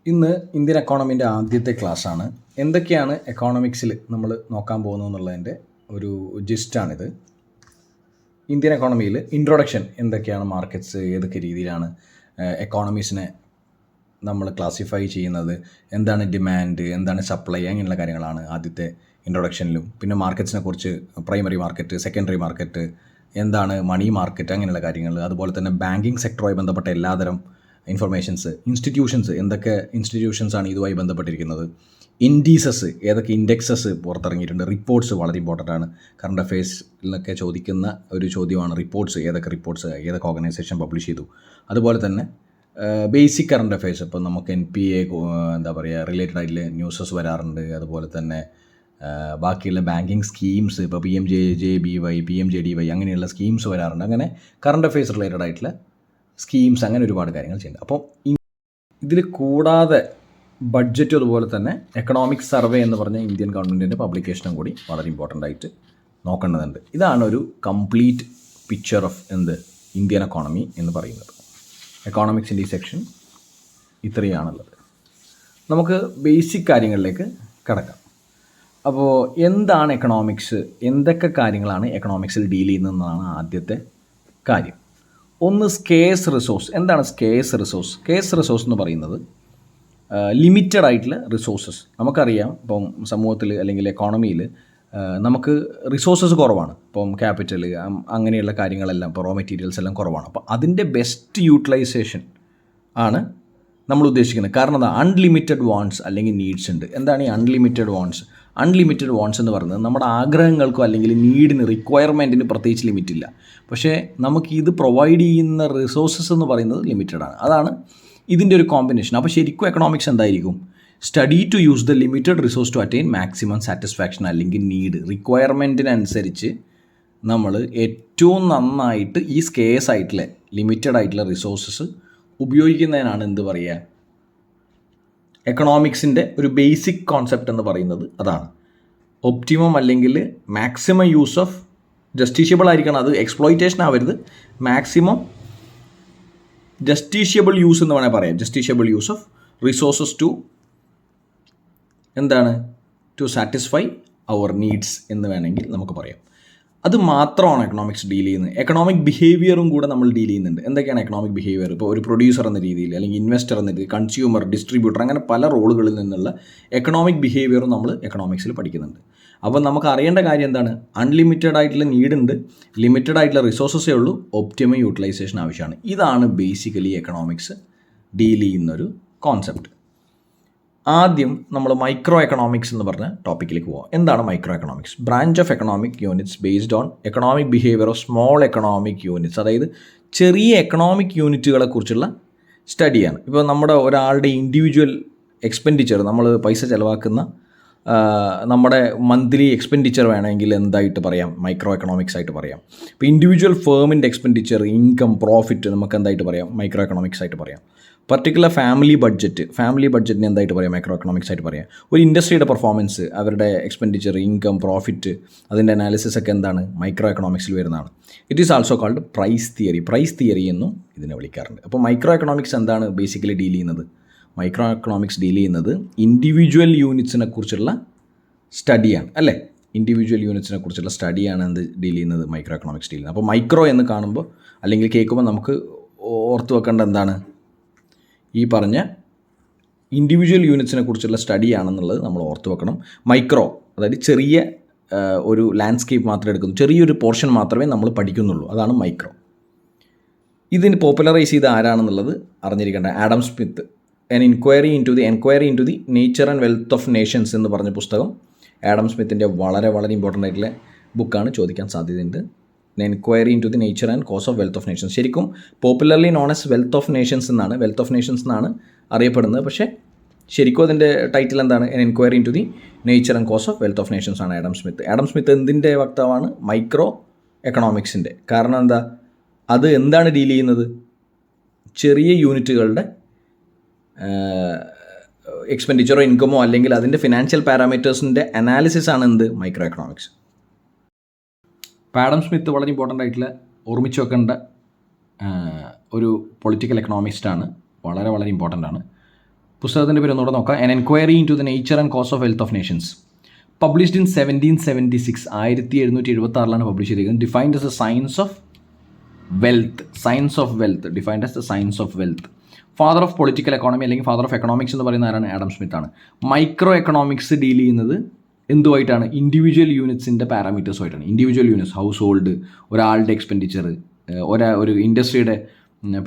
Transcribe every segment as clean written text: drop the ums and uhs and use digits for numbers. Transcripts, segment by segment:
ഇന്ന് ഇന്ത്യൻ എക്കോണമിൻ്റെ ആദ്യത്തെ ക്ലാസ്സാണ്. എന്തൊക്കെയാണ് എക്കോണമിക്സിൽ നമ്മൾ നോക്കാൻ പോകുന്നത് എന്നുള്ളതിൻ്റെ ഒരു ജിസ്റ്റാണിത്. ഇന്ത്യൻ എക്കോണമിയിൽ ഇൻട്രൊഡക്ഷൻ, എന്തൊക്കെയാണ് മാർക്കറ്റ്സ്, ഏതൊക്കെ രീതിയിലാണ് എക്കോണമീസിനെ നമ്മൾ ക്ലാസിഫൈ ചെയ്യുന്നത്, എന്താണ് ഡിമാൻഡ്, എന്താണ് സപ്ലൈ, അങ്ങനെയുള്ള കാര്യങ്ങളാണ് ആദ്യത്തെ ഇൻട്രൊഡക്ഷനിലും. പിന്നെ മാർക്കറ്റ്സിനെ കുറിച്ച് പ്രൈമറി മാർക്കറ്റ്, സെക്കൻഡറി മാർക്കറ്റ്, എന്താണ് മണി മാർക്കറ്റ്, അങ്ങനെയുള്ള കാര്യങ്ങൾ. അതുപോലെ തന്നെ ബാങ്കിങ് സെക്ടറുമായി ബന്ധപ്പെട്ട എല്ലാതരം ഇൻഫർമേഷൻസ്, ഇൻസ്റ്റിറ്റ്യൂഷൻസ്, എന്തൊക്കെ ഇൻസ്റ്റിറ്റ്യൂഷൻസാണ് ഇതുമായി ബന്ധപ്പെട്ടിരിക്കുന്നത്, ഇൻഡീസസ്, ഏതൊക്കെ ഇൻഡെക്സസ് പുറത്തിറങ്ങിയിട്ടുണ്ട്, റിപ്പോർട്ട്സ് വളരെ ഇമ്പോർട്ടൻ്റ് ആണ്. കറണ്ട് അഫയേഴ്സിലൊക്കെ ചോദിക്കുന്ന ഒരു ചോദ്യമാണ് റിപ്പോർട്ട്സ്, ഏതൊക്കെ റിപ്പോർട്ട്സ് ഏതൊക്കെ ഓർഗനൈസേഷൻ പബ്ലിഷ് ചെയ്തു. അതുപോലെ തന്നെ ബേസിക് കറണ്ട് അഫയേഴ്സ്, ഇപ്പോൾ നമുക്ക് NPA എന്താ പറയുക റിലേറ്റഡ് ആയിട്ടുള്ള ന്യൂസസ് വരാറുണ്ട്. അതുപോലെ തന്നെ ബാക്കിയുള്ള ബാങ്കിങ് സ്കീംസ്, ഇപ്പോൾ PMJJBY, PMJDY അങ്ങനെയുള്ള സ്കീംസ് വരാറുണ്ട്. അങ്ങനെ കറണ്ട് അഫയേഴ്സ് റിലേറ്റഡ് ആയിട്ടുള്ള സ്കീംസ്, അങ്ങനെ ഒരുപാട് കാര്യങ്ങൾ ചെയ്യുന്നുണ്ട്. അപ്പോൾ ഇതിൽ കൂടാതെ ബഡ്ജറ്റും അതുപോലെ തന്നെ എക്കണോമിക് സർവേ എന്ന് പറഞ്ഞ ഇന്ത്യൻ ഗവൺമെൻറ്റിൻ്റെ പബ്ലിക്കേഷനും കൂടി വളരെ ഇമ്പോർട്ടൻ്റ് ആയിട്ട് നോക്കേണ്ടതുണ്ട്. ഇതാണ് ഒരു complete picture of Indian economy എന്ന് പറയുന്നത്. എക്കോണമിക്സിൻ്റെ ഈ സെക്ഷൻ ഇത്രയാണുള്ളത്. നമുക്ക് ബേസിക് കാര്യങ്ങളിലേക്ക് കടക്കാം. അപ്പോൾ എന്താണ് എക്കണോമിക്സ്, എന്തൊക്കെ കാര്യങ്ങളാണ് എക്കണോമിക്സിൽ ഡീൽ ചെയ്യുന്നതെന്നാണ് ആദ്യത്തെ കാര്യം. ഒന്ന്, സ്കേഴ്സ് റിസോഴ്സ്. എന്താണ് സ്കേഴ്സ് റിസോഴ്സ്? സ്കേഴ്സ് റിസോഴ്സ് എന്ന് പറയുന്നത് ലിമിറ്റഡ് ആയിട്ടുള്ള റിസോഴ്സസ്. നമുക്കറിയാം, ഇപ്പം സമൂഹത്തിൽ അല്ലെങ്കിൽ എക്കോണമിയിൽ നമുക്ക് റിസോഴ്സസ് കുറവാണ്. ഇപ്പം ക്യാപിറ്റൽ, അങ്ങനെയുള്ള കാര്യങ്ങളെല്ലാം, ഇപ്പോൾ റോ മെറ്റീരിയൽസ് എല്ലാം കുറവാണ്. അപ്പോൾ അതിൻ്റെ ബെസ്റ്റ് യൂട്ടിലൈസേഷൻ ആണ് നമ്മൾ ഉദ്ദേശിക്കുന്നത്. കാരണം എന്താ, അൺലിമിറ്റഡ് വാണ്ട്സ് അല്ലെങ്കിൽ നീഡ്സ് ഉണ്ട്. എന്താണ് ഈ അൺലിമിറ്റഡ് വാണ്ട്സ്? അൺലിമിറ്റഡ് വാണ്ട്സ് എന്ന് പറയുന്നത് നമ്മുടെ ആഗ്രഹങ്ങൾക്കോ അല്ലെങ്കിൽ നീഡിന്, റിക്വയർമെൻറ്റിന് പ്രത്യേകിച്ച് ലിമിറ്റില്ല. പക്ഷേ നമുക്ക് ഇത് പ്രൊവൈഡ് ചെയ്യുന്ന റിസോഴ്സസ് എന്ന് പറയുന്നത് ലിമിറ്റഡ് ആണ്. അതാണ് ഇതിൻ്റെ ഒരു കോമ്പിനേഷൻ. അപ്പോൾ ശരിക്കും എക്കണോമിക്സ് എന്തായിരിക്കും? Study to use the limited resource to attain maximum satisfaction, അല്ലെങ്കിൽ നീഡ്, റിക്വയർമെൻറ്റിനനുസരിച്ച് നമ്മൾ ഏറ്റവും നന്നായിട്ട് ഈ സ്കേഴ്സ് ആയിട്ടുള്ള ലിമിറ്റഡ് ആയിട്ടുള്ള റിസോഴ്സസ് ഉപയോഗിക്കുന്നതിനാണ് എന്ത് പറയുക, എക്കണോമിക്സിൻ്റെ ഒരു ബേസിക് കോൺസെപ്റ്റ് എന്ന് പറയുന്നത് അതാണ്. ഒപ്റ്റിമം അല്ലെങ്കിൽ മാക്സിമം യൂസ് ഓഫ്, ജസ്റ്റീഷ്യബിൾ ആയിരിക്കണം, അത് എക്സ്പ്ലോയിറ്റേഷൻ ആവരുത്, മാക്സിമം ജസ്റ്റീഷ്യബിൾ യൂസ് എന്ന് വേണമെങ്കിൽ പറയാം. Justiciable use of resources to എന്താണ്, ടു സാറ്റിസ്ഫൈ അവർ നീഡ്സ് എന്ന് വേണമെങ്കിൽ നമുക്ക് പറയാം. അത് മാത്രമാണ് എക്കണോമിക്സ് ഡീൽ ചെയ്യുന്നത്. എക്കണോമിക് ബിഹേവിയറും കൂടെ നമ്മൾ ഡീൽ ചെയ്യുന്നുണ്ട്. എന്തൊക്കെയാണ് എക്കണോമിക് ബിഹേവിയർ? ഇപ്പോൾ ഒരു പ്രൊഡ്യൂസർ എന്ന രീതിയിൽ, അല്ലെങ്കിൽ ഇൻവെസ്റ്റർ എന്ന രീതിയിൽ, കൺസ്യൂമർ, ഡിസ്ട്രിബ്യൂട്ടർ, അങ്ങനെ പല റോളുകളിൽ നിന്നുള്ള എക്കണോമിക് ബിഹേവിയറും നമ്മൾ എക്കണോമിക്സിൽ പഠിക്കുന്നുണ്ട്. അപ്പോൾ നമുക്ക് അറിയേണ്ട കാര്യം എന്താണ്? അൺലിമിറ്റഡ് ആയിട്ടുള്ള നീഡുണ്ട്, ലിമിറ്റഡ് ആയിട്ടുള്ള റിസോഴ്സസേ ഉള്ളൂ, ഒപ്റ്റിമം യൂട്ടിലൈസേഷൻ ആവശ്യമാണ്. ഇതാണ് ബേസിക്കലി എക്കണോമിക്സ് ഡീൽ ചെയ്യുന്നൊരു കോൺസെപ്റ്റ്. ആദ്യം നമ്മൾ മൈക്രോ എക്കണോമിക്സ് എന്ന് പറഞ്ഞ ടോപ്പിക്കിലേക്ക് പോകാം. എന്താണ് micro economics? Branch of economic units based on economic behaviour of small economic units. അതായത് ചെറിയ എക്കണോമിക് യൂണിറ്റുകളെ കുറിച്ചുള്ള സ്റ്റഡിയാണ്. ഇപ്പോൾ നമ്മുടെ ഒരാളുടെ ഇൻഡിവിജ്വൽ എക്സ്പെൻഡിച്ചർ, നമ്മൾ പൈസ ചിലവാക്കുന്ന നമ്മുടെ മന്ത്ലി എക്സ്പെൻഡിച്ചർ വേണമെങ്കിൽ എന്തായിട്ട് പറയാം? മൈക്രോ എക്കണോമിക്സ് ആയിട്ട് പറയാം. ഇപ്പോൾ ഇൻഡിവിജ്വൽ ഫേമിൻ്റെ എക്സ്പെൻഡിച്ചർ, ഇൻകം, പ്രോഫിറ്റ് നമുക്ക് എന്തായിട്ട് പറയാം? മൈക്രോ എക്കണോമിക്സ് ആയിട്ട് പറയാം. പർട്ടിക്കുലർ ഫാമിലി ബഡ്ജറ്റിന് എന്തായിട്ട് പറയാം? മൈക്രോ എക്കണോമിക്സ് ആയിട്ട് പറയാം. ഒരു ഇൻഡസ്ട്രിയുടെ പെർഫോമൻസ്, അവരുടെ എക്സ്പെൻഡിച്ചർ, ഇൻകം, പ്രോഫിറ്റ്, അതിൻ്റെ അനാലിസിസ് ഒക്കെ എന്താണ്? മൈക്രോ എക്കണോമിക്സിൽ വരുന്നതാണ്. It is also called price theory എന്നും ഇതിനെ വിളിക്കാറുണ്ട്. അപ്പോൾ മൈക്രോ എക്കണോമിക്സ് എന്താണ് ബേസിക്കലി ഡീൽ ചെയ്യുന്നത്? മൈക്രോ എക്കണോമിക്സ് ഡീൽ ചെയ്യുന്നത് ഇൻഡിവിജ്വൽ യൂണിറ്റ്സിനെ കുറിച്ചുള്ള സ്റ്റഡിയാണ്, അല്ലേ? ഇൻഡിവിജ്വൽ യൂണിറ്റ്സിനെ കുറിച്ചുള്ള സ്റ്റഡിയാണ് എന്ത് ഡീൽ ചെയ്യുന്നത്? മൈക്രോ എക്കണോമിക്സ് ഡീൽ ചെയ്യുന്നത്. അപ്പോൾ മൈക്രോ എന്ന് കാണുമ്പോൾ അല്ലെങ്കിൽ കേൾക്കുമ്പോൾ നമുക്ക് ഓർത്ത് വെക്കേണ്ട എന്താണ്? ഈ പറഞ്ഞ ഇൻഡിവിജ്വൽ യൂണിറ്റ്സിനെ കുറിച്ചുള്ള സ്റ്റഡിയാണെന്നുള്ളത് നമ്മൾ ഓർത്ത് വെക്കണം. മൈക്രോ അതായത് ചെറിയ ഒരു ലാൻഡ്സ്കേപ്പ് മാത്രമേ എടുക്കുന്നു, ചെറിയൊരു പോർഷൻ മാത്രമേ നമ്മൾ പഠിക്കുന്നുള്ളൂ, അതാണ് മൈക്രോ. ഇതിന് പോപ്പുലറൈസ് ചെയ്ത ആരാണെന്നുള്ളത് അറിഞ്ഞിരിക്കേണ്ട, Adam Smith. Enquiry into the nature and wealth of nations എന്ന് പറഞ്ഞ പുസ്തകം ആഡം സ്മിത്തിൻ്റെ വളരെ വളരെ ഇമ്പോർട്ടൻ്റ് ആയിട്ടുള്ള ബുക്കാണ്, ചോദിക്കാൻ സാധ്യതയുണ്ട്. Enquiry into the nature and cause of wealth of nations. ശരിക്കും popularly known as wealth of nations എന്നാണ് അറിയപ്പെടുന്നത്. പക്ഷേ ശരിക്കും അതിൻ്റെ ടൈറ്റിൽ എന്താണ്? Enquiry into the nature and cause of wealth of nations ആണ് ആഡം സ്മിത്ത് എന്തിൻ്റെ വക്താവാണ്? മൈക്രോ എക്കണോമിക്സിൻ്റെ. കാരണം എന്താ? അത് എന്താണ് ഡീൽ ചെയ്യുന്നത്? ചെറിയ യൂണിറ്റുകളുടെ എക്സ്പെൻഡിച്ചറോ ഇൻകമോ അല്ലെങ്കിൽ അതിൻ്റെ ഫിനാൻഷ്യൽ പാരാമീറ്റേഴ്സിൻ്റെ അനാലിസിസ് ആണ് എന്ത്? Micro economics. ആഡം സ്മിത്ത് വളരെ ഇമ്പോർട്ടൻ്റ് ആയിട്ടുള്ള ഓർമ്മിച്ച് വെക്കേണ്ട ഒരു പൊളിറ്റിക്കൽ എക്കണോമിസ്റ്റാണ്. വളരെ വളരെ ഇമ്പോർട്ടൻ്റ് ആണ്. പുസ്തകത്തിൻ്റെ പേര് ഒന്നുകൂടെ നോക്കാം. An Enquiry into the Nature and Cause of Wealth of Nations. Published in 1776, 1776 publish ചെയ്തിരിക്കുന്നത്. Defined as the science of wealth, defined as the science of wealth. Father of political economy അല്ലെങ്കിൽ father of economics എന്ന് പറയുന്ന ആരാണ്? Adam Smith ആണ്. Micro economics deal ചെയ്യുന്നത് എന്തുമായിട്ടാണ്? Individual യൂണിറ്റ്സിൻ്റെ പാരാമീറ്റേഴ്സുമായിട്ടാണ്. ഇൻഡിവിജ്വൽ യൂണിറ്റ്സ്, ഹൗസ് ഹോൾഡ്, ഒരാളുടെ എക്സ്പെൻഡിച്ചർ, ഒരു ഇൻഡസ്ട്രിയുടെ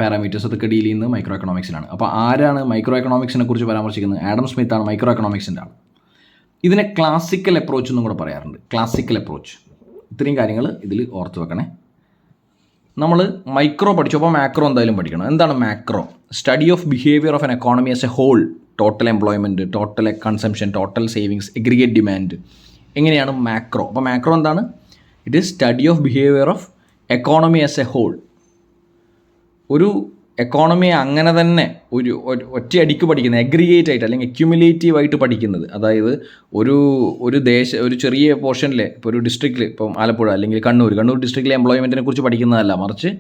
പാരാമീറ്റേഴ്സ് അതൊക്കെ ഡീൽ ചെയ്യുന്നത് മൈക്രോ എക്കണോമിക്സിലാണ്. അപ്പോൾ ആരാണ് മൈക്രോ എക്കണോമിക്സിനെ കുറിച്ച് പരാമർശിക്കുന്നത്? ആഡം സ്മിത്ത് ആണ് മൈക്രോ എക്കണോമിക്സിൻ്റെ ആൾ. ഇതിനെ ക്ലാസിക്കൽ അപ്രോച്ച് എന്നും കൂടെ പറയാറുണ്ട്. Classical approach. ഇത്രയും കാര്യങ്ങൾ ഇതിൽ ഓർത്ത് വെക്കണേ. നമ്മൾ മൈക്രോ പഠിച്ചു, അപ്പോൾ മാക്രോ എന്തായാലും പഠിക്കണം. എന്താണ് macro? Study of behaviour of an economy as a whole. Total employment, total consumption, total savings, aggregate demand. എങ്ങനെയാണ് മാക്രോ? അപ്പോൾ മാക്രോ എന്താണ്? It is study of behaviour of economy as a whole. ഒരു എക്കോണമിയെ അങ്ങനെ തന്നെ ഒറ്റയടിക്ക് പഠിക്കുന്നത്, അഗ്രിഗേറ്റ് ആയിട്ട് അല്ലെങ്കിൽ അക്യുമുലേറ്റീവ് ആയിട്ട് പഠിക്കുന്നത്. അതായത് ഒരു ചെറിയ പോർഷനിൽ, ഇപ്പോൾ ഒരു ഡിസ്ട്രിക്റ്റിൽ, ഇപ്പം ആലപ്പുഴ അല്ലെങ്കിൽ കണ്ണൂർ ഡിസ്ട്രിക്റ്റിലെ എംപ്ലോയ്മെൻറ്റിനെ കുറിച്ച് പഠിക്കുന്നതല്ല, മറിച്ച്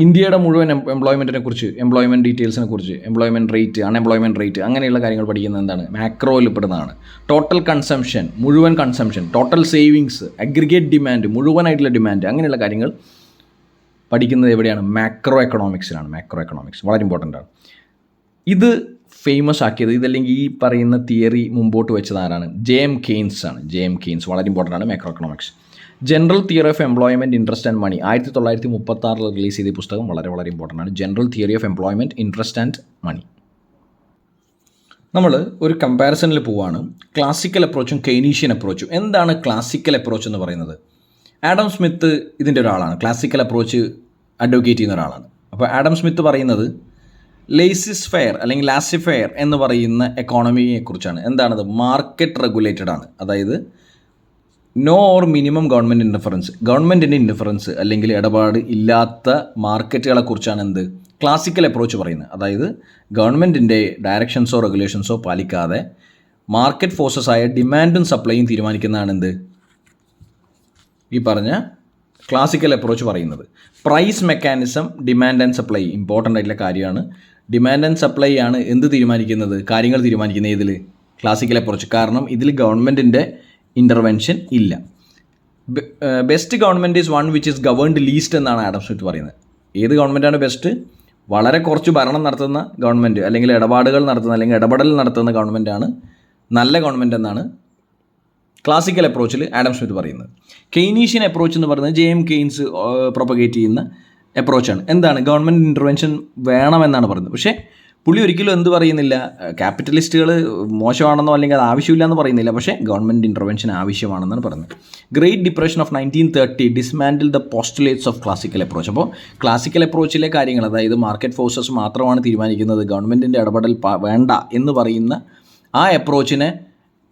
ഇന്ത്യയുടെ മുഴുവൻ എംപ്ലോയ്മെൻറ്റിനെ കുറിച്ച്, എംപ്ലോയ്മെൻറ്റ് ഡീറ്റെയിൽസിനെ കുറിച്ച്, എംപ്ലോയ്മെൻറ്റ് റേറ്റ്, അൺഎംപ്ലോയ്മെൻറ്റ് റേറ്റ്, അങ്ങനെയുള്ള കാര്യങ്ങൾ പഠിക്കുന്നത് എന്താണ്? മാക്രോയിൽ പെടുന്നതാണ്. ടോട്ടൽ കൺസംഷൻ, മുഴുവൻ consumption, total savings, aggregate demand, മുഴുവനായിട്ടുള്ള ഡിമാൻഡ്, അങ്ങനെയുള്ള കാര്യങ്ങൾ പഠിക്കുന്നത് എവിടെയാണ്? മാക്രോ എക്കണോമിക്സിലാണ്. മാക്രോ എക്കണോമിക്സ് വളരെ ഇമ്പോർട്ടൻ്റ് ആണ്. ഇത് ഫേമസ് ആക്കിയത്, ഇതല്ലെങ്കിൽ ഈ പറയുന്ന തിയറി മുമ്പോട്ട് വെച്ചത് ആരാണ്? ജെ.എം. കെയ്ൻസ് ആണ്. ജെ.എം. കെയ്ൻസ് വളരെ ഇമ്പോർട്ടൻ്റ് ആണ്. Macro economics. General theory of employment, interest and money, 1936 release ചെയ്ത പുസ്തകം വളരെ ഇമ്പോർട്ടൻ്റ് ആണ്. General theory of employment, interest and money. നമ്മൾ ഒരു കമ്പാരിസണിൽ പോവുകയാണ്. ക്ലാസിക്കൽ അപ്രോച്ചും കെയ്നീഷ്യൻ അപ്രോച്ചും. എന്താണ് ക്ലാസിക്കൽ അപ്രോച്ച് എന്ന് പറയുന്നത്? ആഡം സ്മിത്ത് ഇതിൻ്റെ ഒരാളാണ്. ക്ലാസിക്കൽ അപ്രോച്ച് അഡ്വക്കേറ്റ് ചെയ്യുന്ന ഒരാളാണ്. അപ്പോൾ ആഡം സ്മിത്ത് പറയുന്നത് ലേസിസ് ഫെയർ അല്ലെങ്കിൽ ലാസി ഫെയർ എന്ന് പറയുന്ന എക്കോണമിയെക്കുറിച്ചാണ്. എന്താണത്? മാർക്കറ്റ് റെഗുലേറ്റഡ് ആണ്. അതായത് no or minimum government interference, ഗവൺമെൻറ്റിൻ്റെ ഇൻ്റർഫറൻസ് അല്ലെങ്കിൽ ഇടപാട് ഇല്ലാത്ത മാർക്കറ്റുകളെക്കുറിച്ചാണ് എന്ത്? ക്ലാസിക്കൽ അപ്രോച്ച് പറയുന്നത്. അതായത് ഗവൺമെൻറ്റിൻ്റെ ഡയറക്ഷൻസോ റെഗുലേഷൻസോ പാലിക്കാതെ മാർക്കറ്റ് ഫോഴ്സസ് ആയ ഡിമാൻഡും സപ്ലൈയും തീരുമാനിക്കുന്നതാണ് എന്ത്? ഈ പറഞ്ഞ ക്ലാസിക്കൽ അപ്രോച്ച് പറയുന്നത്. Price mechanism, demand and supply important ആയിട്ടുള്ള കാര്യമാണ്. ഡിമാൻഡ് ആൻഡ് സപ്ലൈ ആണ് എന്ത് തീരുമാനിക്കുന്നത്? കാര്യങ്ങൾ തീരുമാനിക്കുന്നത് ഇതിൽ ക്ലാസിക്കൽ അപ്രോച്ച്. കാരണം ഇതിൽ ഗവൺമെൻറ്റിൻ്റെ ഇൻ്റർവെൻഷൻ ഇല്ല. Best government is one which is governed least എന്നാണ് ആഡം സ്മിത്ത് പറയുന്നത്. ഏത് ഗവൺമെൻറ്റാണ് ബെസ്റ്റ്? വളരെ കുറച്ച് ഭരണം നടത്തുന്ന ഗവൺമെൻറ്, അല്ലെങ്കിൽ ഇടപാടുകൾ നടത്തുന്ന, അല്ലെങ്കിൽ ഇടപെടൽ നടത്തുന്ന ഗവൺമെൻറ്റാണ് നല്ല ഗവൺമെൻറ് എന്നാണ് ക്ലാസിക്കൽ അപ്രോച്ചിൽ ആഡം സ്മിത്ത് പറയുന്നത്. കെയ്നീഷ്യൻ അപ്രോച്ച് എന്ന് പറയുന്നത് ജെ.എം. കെയ്ൻസ് പ്രൊപ്പഗേറ്റ് ചെയ്യുന്ന അപ്രോച്ചാണ്. എന്താണ്? ഗവൺമെൻറ് ഇൻ്റർവെൻഷൻ വേണമെന്നാണ് പറയുന്നത്. പക്ഷേ പുള്ളി ഒരിക്കലും എന്ത് പറയുന്നില്ല? ക്യാപിറ്റലിസ്റ്റുകൾ മോശമാണെന്നോ അല്ലെങ്കിൽ അത് ആവശ്യമില്ല എന്ന് പറയുന്നില്ല. പക്ഷേ ഗവൺമെൻറ് ഇൻ്റർവെൻഷൻ ആവശ്യമാണെന്നാണ് പറയുന്നത്. Great depression of 1930 dismantle the postulates of classical approach. അപ്പോൾ ക്ലാസിക്കൽ അപ്രോച്ചിലെ കാര്യങ്ങൾ, അതായത് മാർക്കറ്റ് ഫോഴ്സസ് മാത്രമാണ് തീരുമാനിക്കുന്നത്, ഗവൺമെൻറ്റിൻ്റെ ഇടപെടൽ വേണ്ട എന്ന് പറയുന്ന ആ അപ്രോച്ചിനെ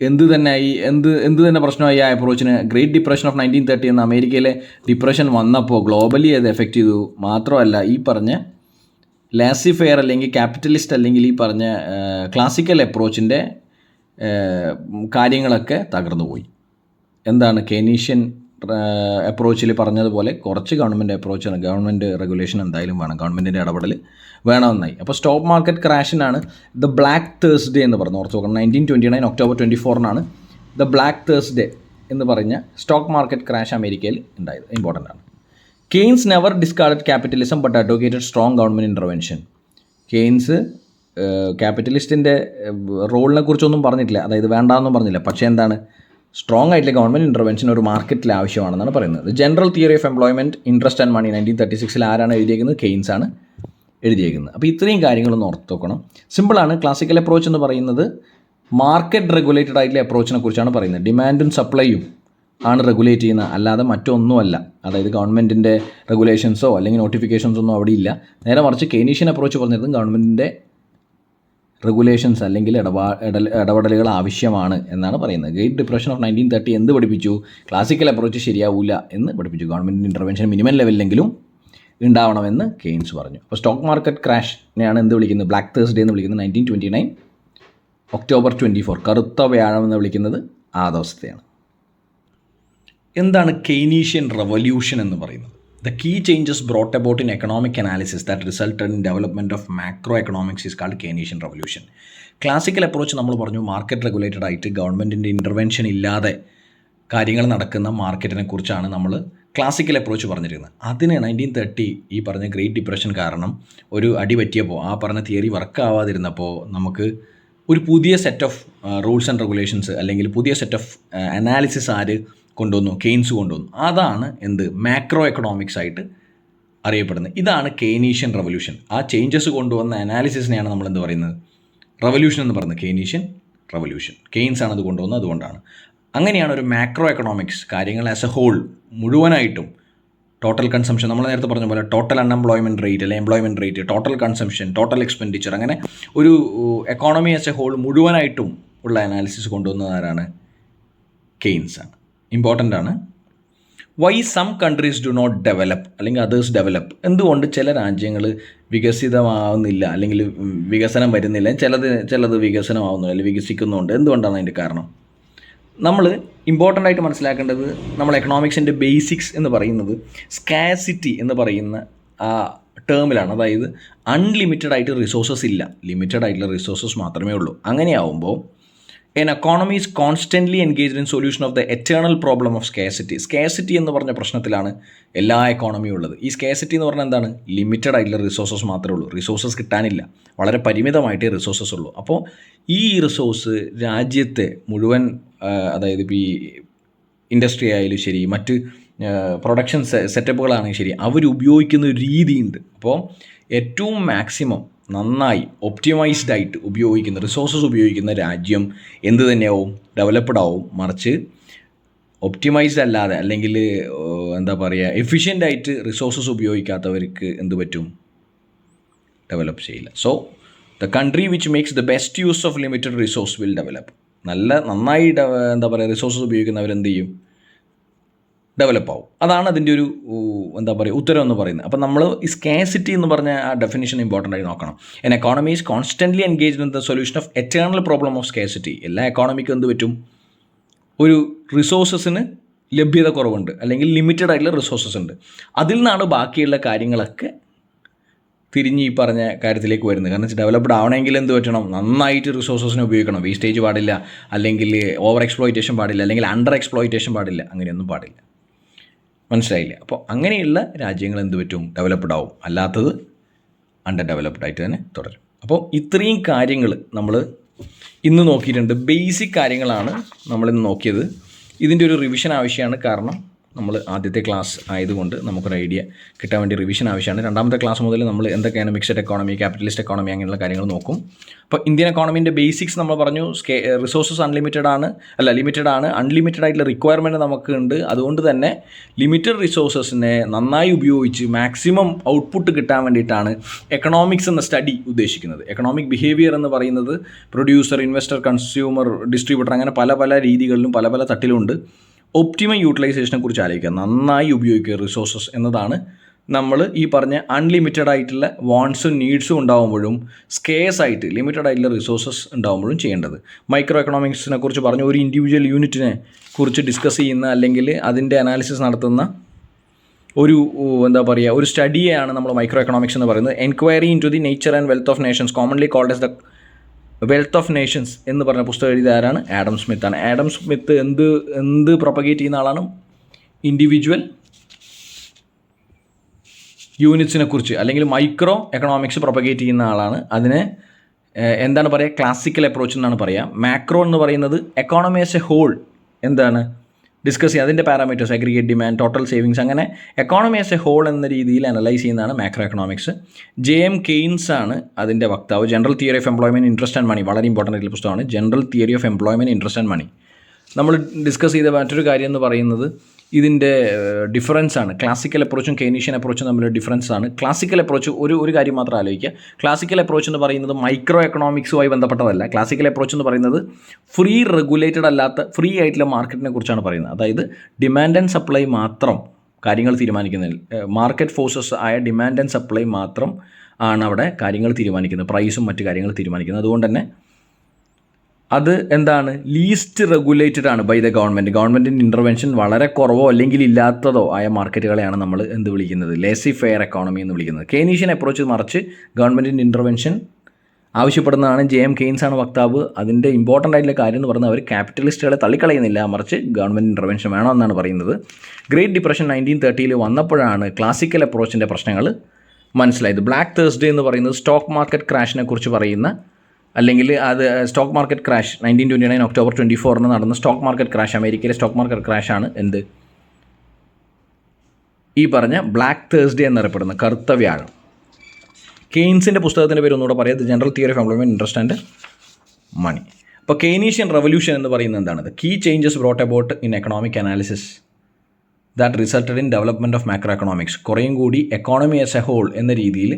എന്ത് തന്നെ പ്രശ്നമായി ആ അപ്രോച്ചിന്? ഗ്രേറ്റ് ഡിപ്രഷൻ ഓഫ് 1930 എന്ന അമേരിക്കയിലെ ഡിപ്രഷൻ വന്നപ്പോൾ ഗ്ലോബലി അത് എഫക്റ്റ് ചെയ്തു. മാത്രമല്ല ഈ പറഞ്ഞ ലാസി ഫെയർ അല്ലെങ്കിൽ ക്യാപിറ്റലിസ്റ്റ് അല്ലെങ്കിൽ ഈ പറഞ്ഞ ക്ലാസിക്കൽ അപ്രോച്ചിൻ്റെ കാര്യങ്ങളൊക്കെ തകർന്നു പോയി. എന്താണ്? കെയ്നീഷ്യൻ അപ്രോച്ചിൽ പറഞ്ഞതുപോലെ കുറച്ച് ഗവൺമെൻറ് റെഗുലേഷൻ എന്തായാലും വേണം, ഗവൺമെൻറ്റിൻ്റെ ഇടപെടൽ വേണമെന്നായി. അപ്പോൾ സ്റ്റോക്ക് മാർക്കറ്റ് ക്രാഷിനാണ് ദ ബ്ലാക്ക് തേഴ്സ്ഡേ എന്ന് പറഞ്ഞു. ഓർത്ത് നോക്കണം, 1929 ഒക്ടോബർ 24 ദ ബ്ലാക്ക് തേഴ്സ്ഡേ എന്ന് പറഞ്ഞ സ്റ്റോക്ക് മാർക്കറ്റ് ക്രാഷ് അമേരിക്കയിൽ ഉണ്ടായത്. ഇമ്പോർട്ടൻ്റ് ആണ്. Keynes never discarded capitalism but advocated strong government intervention. Keynes ക്യാപിറ്റലിസ്റ്റിൻ്റെ റോളിനെ കുറിച്ചൊന്നും പറഞ്ഞിട്ടില്ല, അതായത് വേണ്ടാന്നും പറഞ്ഞില്ല. പക്ഷേ എന്താണ്? സ്ട്രോങ് ആയിട്ടുള്ള ഗവൺമെൻറ് ഇൻ്റർവെൻഷൻ ഒരു മാർക്കറ്റിൽ ആവശ്യമാണെന്നാണ് പറയുന്നത്. General theory of employment, interest and money 1936 ആരാണ് എഴുതിയേക്കുന്നത്? കെയ്ൻസ് ആണ് എഴുതിയേക്കുന്നത്. അപ്പോൾ ഇത്രയും കാര്യങ്ങളൊന്ന് ഓർത്ത് വെക്കണം. സിമ്പിളാണ്. ക്ലാസിക്കൽ അപ്രോച്ച് എന്ന് പറയുന്നത് മാർക്കറ്റ് റെഗുലേറ്റഡ് ആയിട്ടുള്ള അപ്രോച്ചിനെ കുറിച്ചാണ് പറയുന്നത്. ഡിമാൻഡും സപ്ലൈയും ആണ് റെഗുലേറ്റ് ചെയ്യുന്നത്, അല്ലാതെ മറ്റൊന്നുമല്ല. അതായത് ഗവൺമെൻറ്റിൻ്റെ റെഗുലേഷൻസോ അല്ലെങ്കിൽ നോട്ടിഫിക്കേഷൻസോ ഒന്നും അവിടെ ഇല്ല. നേരെ മറിച്ച് കെയ്നീഷ്യൻ അപ്രോച്ച് പറഞ്ഞിരുന്നത് ഗവൺമെൻറ്റിൻ്റെ റെഗുലേഷൻസ് അല്ലെങ്കിൽ ഇടപെടലുകൾ ആവശ്യമാണ് എന്നാണ് പറയുന്നത്. ഗ്രേറ്റ് ഡിപ്രഷൻ ഓഫ് 1930 എന്ത് പഠിപ്പിച്ചു? ക്ലാസിക്കൽ അപ്രോച്ച് ശരിയാവില്ല എന്ന് പഠിപ്പിച്ചു. ഗവൺമെൻറ് ഇൻ്റർവെൻഷൻ മിനിമം ലെവലിലെങ്കിലും ഉണ്ടാവണമെന്ന് കെയ്ൻസ് പറഞ്ഞു. അപ്പോൾ സ്റ്റോക്ക് മാർക്കറ്റ് ക്രാഷിനെയാണ് എന്ത് വിളിക്കുന്നത്? ബ്ലാക്ക് തേഴ്സ്ഡേ എന്ന് വിളിക്കുന്നത്. 1929 ഒക്ടോബർ 24 കറുത്ത വ്യാഴം എന്ന് വിളിക്കുന്നത് ആ ദിവസത്തെയാണ്. എന്താണ് കെയ്നീഷ്യൻ റവല്യൂഷൻ എന്ന് പറയുന്നത്? The key changes brought about in economic analysis that resulted in development of macroeconomics is called Keynesian revolution. Classical approach നമ്മൾ പറഞ്ഞു മാർക്കറ്റ് റെഗുലേറ്റഡ് ആയിട്ട് ഗവൺമെൻറ്റിൻ്റെ ഇൻ്റർവെൻഷൻ ഇല്ലാതെ കാര്യങ്ങൾ നടക്കുന്ന മാർക്കറ്റിനെ കുറിച്ചാണ് നമ്മൾ ക്ലാസിക്കൽ അപ്രോച്ച് പറഞ്ഞിരുന്നത്. അതിന് 1930 ഈ പറഞ്ഞ ഗ്രേറ്റ് ഡിപ്രഷൻ കാരണം ഒരു അടി പറ്റിയപ്പോൾ ആ പറഞ്ഞ തിയറി വർക്ക് ആവാതിരുന്നപ്പോൾ നമുക്ക് ഒരു പുതിയ set of rules and regulations അല്ലെങ്കിൽ പുതിയ സെറ്റ് ഓഫ് അനാലിസിസ് ആര് കൊണ്ടുവന്നു? കെയ്ൻസ് കൊണ്ടുവന്നു. അതാണ് എന്ത് മാക്രോ എക്കണോമിക്സ് ആയിട്ട് അറിയപ്പെടുന്നത്. ഇതാണ് കെയ്നീഷ്യൻ റവല്യൂഷൻ. ആ ചേഞ്ചസ് കൊണ്ടുവന്ന അനാലിസിസിനെയാണ് നമ്മൾ എന്ത് പറയുന്നത്? റവല്യൂഷൻ എന്ന് പറയുന്നത്. Keynesian revolution. കെയ്ൻസ് ആണ് അത് കൊണ്ടുവന്നത്. അതുകൊണ്ടാണ് അങ്ങനെയാണ് ഒരു മാക്രോ എക്കണോമിക്സ് കാര്യങ്ങൾ ആസ് എ ഹോൾ മുഴുവനായിട്ടും ടോട്ടൽ കൺസംഷൻ, നമ്മൾ നേരത്തെ പറഞ്ഞ പോലെ ടോട്ടൽ അൺഎംപ്ലോയ്മെൻറ്റ് റേറ്റ് അല്ലെങ്കിൽ employment rate, total consumption, total expenditure, അങ്ങനെ ഒരു എക്കോണമി ആസ് എ ഹോൾ മുഴുവനായിട്ടും ഉള്ള അനാലിസിസ് കൊണ്ടുവന്നത് ആരാണ്? കെയ്ൻസ് ആണ്. ഇമ്പോർട്ടൻ്റ് ആണ്. Why some countries do not develop അല്ലെങ്കിൽ അതേഴ്സ് ഡെവലപ്പ്. എന്തുകൊണ്ട് ചില രാജ്യങ്ങൾ വികസിതമാവുന്നില്ല അല്ലെങ്കിൽ വികസനം വരുന്നില്ല, ചിലത് വികസനമാവുന്നില്ല അല്ലെങ്കിൽ വികസിക്കുന്നുണ്ട്? എന്തുകൊണ്ടാണ് അതിൻ്റെ കാരണം? നമ്മൾ ഇമ്പോർട്ടൻ്റ് ആയിട്ട് മനസ്സിലാക്കേണ്ടത്, നമ്മൾ എക്കണോമിക്സിൻ്റെ ബേസിക്സ് എന്ന് പറയുന്നത് സ്കാസിറ്റി എന്ന് പറയുന്ന ആ ടേമിലാണ്. അതായത് അൺലിമിറ്റഡ് ആയിട്ട് റിസോഴ്സസ് ഇല്ല, ലിമിറ്റഡ് ആയിട്ടുള്ള റിസോഴ്സസ് മാത്രമേ ഉള്ളൂ. അങ്ങനെയാവുമ്പോൾ an economy is constantly engaged in solution of the eternal problem of scarcity. Scarcity എന്ന് പറഞ്ഞ പ്രശ്നത്തിലാണ് എല്ലാ എക്കോണമിയും ഉള്ളത്. ഈ സ്കാസിറ്റി എന്ന് പറഞ്ഞാൽ എന്താണ്? ലിമിറ്റഡ് ആയിട്ടുള്ള റിസോഴ്സസ് മാത്രമേ ഉള്ളൂ. റിസോഴ്സസ് കിട്ടാനില്ല, വളരെ പരിമിതമായിട്ടേ റിസോഴ്സസ് ഉള്ളൂ. അപ്പോൾ ഈ റിസോഴ്സ് രാജ്യത്തെ മുഴുവൻ, അതായത് ഇപ്പോൾ ഈ ഇൻഡസ്ട്രി ആയാലും ശരി, മറ്റ് പ്രൊഡക്ഷൻ സെറ്റപ്പുകളാണെങ്കിൽ ശരി, അവരുപയോഗിക്കുന്ന ഒരു രീതിയുണ്ട്. അപ്പോൾ ഏറ്റവും മാക്സിമം നന്നായി ഒപ്റ്റിമൈസ്ഡ് ആയിട്ട് ഉപയോഗിക്കുന്ന റിസോഴ്സസ് ഉപയോഗിക്കുന്ന രാജ്യം എന്ത് തന്നെയാവും? ഡെവലപ്ഡ് ആവും. മറിച്ച് ഒപ്റ്റിമൈസ്ഡ് അല്ലാതെ അല്ലെങ്കിൽ എന്താ പറയുക, എഫിഷ്യൻ്റ് ആയിട്ട് റിസോഴ്സസ് ഉപയോഗിക്കാത്തവർക്ക് എന്ത് പറ്റും? ഡെവലപ്പ് ചെയ്യില്ല. So the country which makes the best use of limited resource will develop. നന്നായി എന്താ പറയുക, റിസോഴ്സസ് ഉപയോഗിക്കുന്നവരെന്ത് ചെയ്യും? ഡെവലപ്പ് ആവും. അതാണ് അതിൻ്റെ ഒരു എന്താ പറയുക ഉത്തരം എന്ന് പറയുന്നത്. അപ്പം നമ്മൾ ഈ സ്കാസിറ്റി എന്ന് പറഞ്ഞ ആ ഡെഫിനിഷൻ ഇമ്പോർട്ടൻ്റ് ആയി നോക്കണം. N economy is constantly engaged in the solution of eternal problem of scarcity. എല്ലാ എക്കോണമിക്കും എന്ത് പറ്റും? ഒരു റിസോഴ്സസിന് ലഭ്യത കുറവുണ്ട് അല്ലെങ്കിൽ ലിമിറ്റഡ് ആയിട്ടുള്ള റിസോഴ്സസ് ഉണ്ട്. അതിൽ നിന്നാണ് ബാക്കിയുള്ള കാര്യങ്ങളൊക്കെ തിരിഞ്ഞ് ഈ പറഞ്ഞ കാര്യത്തിലേക്ക് വരുന്നത്. കാരണം ഡെവലപ്ഡ് ആവണമെങ്കിൽ എന്ത് പറ്റണം? നന്നായിട്ട് റിസോഴ്സസിനെ ഉപയോഗിക്കണം. വേസ്റ്റേജ് പാടില്ല, അല്ലെങ്കിൽ ഓവർ എക്സ്പ്ലോയിറ്റേഷൻ പാടില്ല, അല്ലെങ്കിൽ അണ്ടർ എക്സ്പ്ലോയിറ്റേഷൻ പാടില്ല. അങ്ങനെയൊന്നും പാടില്ല. മനസ്സിലായില്ല? അപ്പോൾ അങ്ങനെയുള്ള രാജ്യങ്ങൾ എന്ത് പറ്റും? ഡെവലപ്ഡ് ആവും. അല്ലാത്തത് അണ്ടർ ഡെവലപ്ഡ് ആയിട്ട് തന്നെ തുടരും. അപ്പോൾ ഇത്രയും കാര്യങ്ങൾ നമ്മൾ ഇന്ന് നോക്കിയിട്ടുണ്ട്. ബേസിക് കാര്യങ്ങളാണ് നമ്മളിന്ന് നോക്കിയത്. ഇതിൻ്റെ ഒരു റിവിഷൻ ആവശ്യമാണ്. കാരണം നമ്മൾ ആദ്യത്തെ ക്ലാസ് ആയതുകൊണ്ട് നമുക്കൊരു ഐഡിയ കിട്ടാൻ വേണ്ടി റിവിഷൻ ആവശ്യമാണ്. രണ്ടാമത്തെ ക്ലാസ് മുതൽ നമ്മൾ എന്തൊക്കെയാണ് മിക്സഡ് എക്കോണമി, ക്യാപിറ്റലിസ്റ്റ് എക്കോണമി, അങ്ങനെയുള്ള കാര്യങ്ങൾ നോക്കും. അപ്പോൾ ഇന്ത്യൻ എക്കോണമീൻ്റെ ബേസിക്സ് നമ്മൾ പറഞ്ഞു. റിസോഴ്സസ് ലിമിറ്റഡ് ആണ്, അൺലിമിറ്റഡ് ആയിട്ടുള്ള റിക്വയർമെൻറ്റ് നമുക്ക് ഉണ്ട്. അതുകൊണ്ട് തന്നെ ലിമിറ്റഡ് റിസോഴ്സസിനെ നന്നായി ഉപയോഗിച്ച് മാക്സിമം ഔട്ട്പുട്ട് കിട്ടാൻ വേണ്ടിയിട്ടാണ് എക്കണോമിക്സ് എന്ന സ്റ്റഡി ഉദ്ദേശിക്കുന്നത്. എക്കണോമിക് ബിഹേവിയർ എന്ന് പറയുന്നത് പ്രൊഡ്യൂസർ, ഇൻവെസ്റ്റർ, കൺസ്യൂമർ, ഡിസ്ട്രിബ്യൂട്ടർ, അങ്ങനെ പല പല രീതികളിലും പല പല തട്ടിലുണ്ട്. ഒപ്റ്റിമം യൂട്ടിലൈസേഷനെ കുറിച്ച് ആലോചിക്കുക. നന്നായി ഉപയോഗിക്കുക റിസോഴ്സസ് എന്നതാണ് നമ്മൾ ഈ പറഞ്ഞ അൺലിമിറ്റഡ് ആയിട്ടുള്ള വാണ്ട്സും നീഡ്സും ഉണ്ടാകുമ്പോഴും സ്കേഴ്സ് ആയിട്ട് ലിമിറ്റഡ് ആയിട്ടുള്ള റിസോഴ്സസ് ഉണ്ടാകുമ്പോഴും ചെയ്യേണ്ടത്. മൈക്രോ എക്കണോമിക്സിനെ കുറിച്ച് പറഞ്ഞു. ഒരു ഇൻഡിവിജ്വൽ യൂണിറ്റിനെ കുറിച്ച് ഡിസ്കസ് ചെയ്യുന്ന അല്ലെങ്കിൽ അതിൻ്റെ അനാലിസിസ് നടത്തുന്ന ഒരു എന്താ പറയുക ഒരു സ്റ്റഡിയാണ് നമ്മൾ മൈക്രോ എക്കണോമിക്സ് എന്ന് പറയുന്നത്. Enquiry into the nature and wealth of nations, commonly called as the wealth of nations എന്ന് പറഞ്ഞ പുസ്തകം എഴുതിയ ആരാണ്? ആഡം സ്മിത്ത് ആണ്. ആഡം സ്മിത്ത് എന്ത് പ്രൊപ്പഗേറ്റ് ചെയ്യുന്ന ആളാണ്? ഇൻഡിവിജ്വൽ യൂണിറ്റ്സിനെ കുറിച്ച് അല്ലെങ്കിൽ മൈക്രോ എക്കണോമിക്സ് പ്രൊപ്പഗേറ്റ് ചെയ്യുന്ന ആളാണ്. അതിനെ എന്താണ് പറയുക? ക്ലാസിക്കൽ അപ്രോച്ച് എന്നാണ് പറയുക. മാക്രോ എന്ന് പറയുന്നത് എക്കോണമി ആസ് എ ഹോൾ എന്താണ് ഡിസ്കസ് ചെയ്യുക, അതിൻ്റെ parameters, aggregate demand, total savings, അങ്ങനെ എക്കോണമി ആസ് എ ഹോൾ എന്ന രീതിയിൽ അനലൈസ് ചെയ്യുന്നതാണ് മാക്രോ എക്കണോമിക്സ്. ജെഎം കെയ്ൻസ് ആണ് അതിൻ്റെ വക്താവ്. General theory of employment, interest and money വളരെ ഇമ്പോർട്ടൻ്റ് ആയിട്ടുള്ള പുസ്തകമാണ്. General theory of employment, interest and money. നമ്മൾ ഡിസ്കസ് ചെയ്ത മറ്റൊരു കാര്യം എന്ന് പറയുന്നത് ഇതിൻ്റെ ഡിഫറൻസ് ആണ്. ക്ലാസിക്കൽ അപ്രോച്ചും കെയ്നീഷ്യൻ അപ്രോച്ചും തമ്മിലുള്ള ഡിഫറൻസ് ആണ്. ക്ലാസിക്കൽ അപ്രോച്ച് ഒരു കാര്യം മാത്രം ആലോചിക്കുക. ക്ലാസിക്കൽ അപ്രോച്ച് എന്ന് പറയുന്നത് മൈക്രോ എക്കണോമിക്സുമായി ബന്ധപ്പെട്ടതല്ല. ക്ലാസിക്കൽ അപ്രോച്ച് എന്ന് പറയുന്നത് ഫ്രീ റെഗുലേറ്റഡ് അല്ലാത്ത ഫ്രീ ആയിട്ടുള്ള മാർക്കറ്റിനെ കുറിച്ചാണ് പറയുന്നത്. അതായത് ഡിമാൻഡ് ആൻഡ് സപ്ലൈ മാത്രം കാര്യങ്ങൾ തീരുമാനിക്കുന്നതിൽ, മാർക്കറ്റ് ഫോഴ്സസ് ആയ ഡിമാൻഡ് ആൻഡ് സപ്ലൈ മാത്രം ആണ് അവിടെ കാര്യങ്ങൾ തീരുമാനിക്കുന്നത്, പ്രൈസും മറ്റു കാര്യങ്ങൾ തീരുമാനിക്കുന്നത്. അതുകൊണ്ട് തന്നെ അത് എന്താണ്, ലീസ്റ്റ് റെഗുലേറ്റഡ് ആണ് ബൈ ദ ഗവൺമെൻറ്റിൻ്റെ ഇൻ്റർവെൻഷൻ വളരെ കുറവോ അല്ലെങ്കിൽ ഇല്ലാത്തതോ ആയ മാർക്കറ്റുകളെയാണ് നമ്മൾ എന്ത് വിളിക്കുന്നത്, ലേസി ഫെയർ എക്കോണമി എന്ന് വിളിക്കുന്നത്. കെയ്നീഷ്യൻ അപ്രോച്ച് മറിച്ച് ഗവൺമെൻറ്റിൻ്റെ ഇൻ്റർവെൻഷൻ ആവശ്യപ്പെടുന്നതാണ്. ജെ.എം. കെയ്ൻസ് ആണ് വക്താവ്. അതിൻ്റെ ഇമ്പോർട്ടൻ്റ് ആയിട്ടുള്ള കാര്യം എന്ന് പറഞ്ഞാൽ അവർ ക്യാപിറ്റലിസ്റ്റുകളെ തള്ളിക്കളയുന്നില്ല, മറിച്ച് ഗവൺമെൻറ് ഇൻ്റർവെൻഷൻ വേണമെന്നാണ് പറയുന്നത്. ഗ്രേറ്റ് ഡിപ്രഷൻ 1930 വന്നപ്പോഴാണ് ക്ലാസിക്കൽ അപ്രോച്ചിൻ്റെ പ്രശ്നങ്ങൾ മനസ്സിലായത്. ബ്ലാക്ക് തേഴ്സ്ഡേ എന്ന് പറയുന്നത് സ്റ്റോക്ക് മാർക്കറ്റ് ക്രാഷിനെ കുറിച്ച് പറയുന്ന, അല്ലെങ്കിൽ അത് സ്റ്റോക്ക് മാർക്കറ്റ് ക്രാഷ് 1929 ഒക്ടോബർ 24 നടന്ന സ്റ്റോക്ക് മാർക്കറ്റ് ക്രാഷ്, അമേരിക്കയിലെ സ്റ്റോക്ക് മാർക്കറ്റ് ക്രാഷാണ് എന്ത്, ഈ പറഞ്ഞ ബ്ലാക്ക് തേഴ്സ്ഡേ എന്നറിയപ്പെടുന്ന കറുത്ത വ്യാഴം. കെയ്ൻസിൻ്റെ പുസ്തകത്തിൻ്റെ പേര് ഒന്നുകൂടെ പറയാം, the general theory of employment, interest and money. അപ്പോൾ കെയ്നീഷ്യൻ റെവല്യൂഷൻ എന്ന് പറയുന്നത് എന്താണത്, key changes brought about in economic analysis that resulted in development of macro economics. കുറേയും കൂടി എക്കോണമി ആസ് എ ഹോൾ എന്ന രീതിയിൽ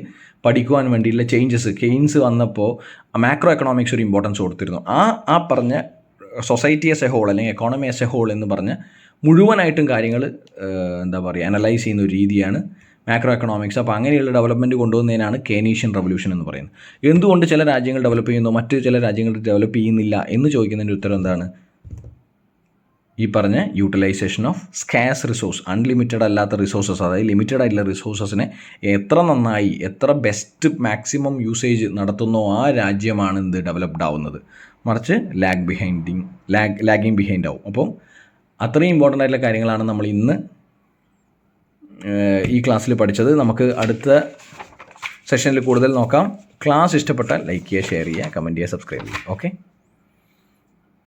പഠിക്കുവാൻ വേണ്ടിയുള്ള ചേഞ്ചസ് കെയ്ൻസ് വന്നപ്പോൾ മാക്രോ എക്കണോമിക്സ് ഒരു ഇമ്പോർട്ടൻസ് കൊടുത്തിരുന്നു. ആ പറഞ്ഞ സൊസൈറ്റി ആസ് എ ഹോൾ അല്ലെങ്കിൽ എക്കോണമി ആസ് എ ഹോൾ എന്ന് പറഞ്ഞ മുഴുവനായിട്ടും കാര്യങ്ങൾ എന്താ പറയുക അനലൈസ് ചെയ്യുന്ന ഒരു രീതിയാണ് മാക്രോ എക്കണോമിക്സ്. അപ്പോൾ അങ്ങനെയുള്ള ഡെവലപ്മെൻറ്റ് കൊണ്ടുവന്നതിനാണ് കെയ്നീഷ്യൻ റെവല്യൂഷൻ എന്ന് പറയുന്നത്. എന്തുകൊണ്ട് ചില രാജ്യങ്ങൾ ഡെവലപ്പ് ചെയ്യുന്നു, മറ്റ് ചില രാജ്യങ്ങൾ ഡെവലപ്പ് ചെയ്യുന്നില്ല എന്ന് ചോദിക്കുന്നതിൻ്റെ ഉത്തരം എന്താണ്, ഈ പറഞ്ഞ utilization of scarce resource, unlimited അല്ലാത്ത റിസോഴ്സസ്, അതായത് ലിമിറ്റഡ് ആയിട്ടുള്ള റിസോഴ്സസിനെ എത്ര നന്നായി, എത്ര ബെസ്റ്റ് മാക്സിമം യൂസേജ് നടത്തുന്നോ ആ രാജ്യമാണ് എന്ത് ഡെവലപ്ഡ് ആവുന്നത്, മറിച്ച് ലാഗിങ് ബിഹൈൻഡ് ആവും. അപ്പം അത്രയും ഇമ്പോർട്ടൻ്റ് ആയിട്ടുള്ള കാര്യങ്ങളാണ് നമ്മൾ ഇന്ന് ഈ ക്ലാസ്സിൽ പഠിച്ചത്. നമുക്ക് അടുത്ത സെഷനിൽ കൂടുതൽ നോക്കാം. ക്ലാസ് ഇഷ്ടപ്പെട്ടാൽ ലൈക്ക് ചെയ്യുക, ഷെയർ ചെയ്യുക, കമൻറ്റ് ചെയ്യുക, സബ്സ്ക്രൈബ് ചെയ്യുക. ഓക്കെ.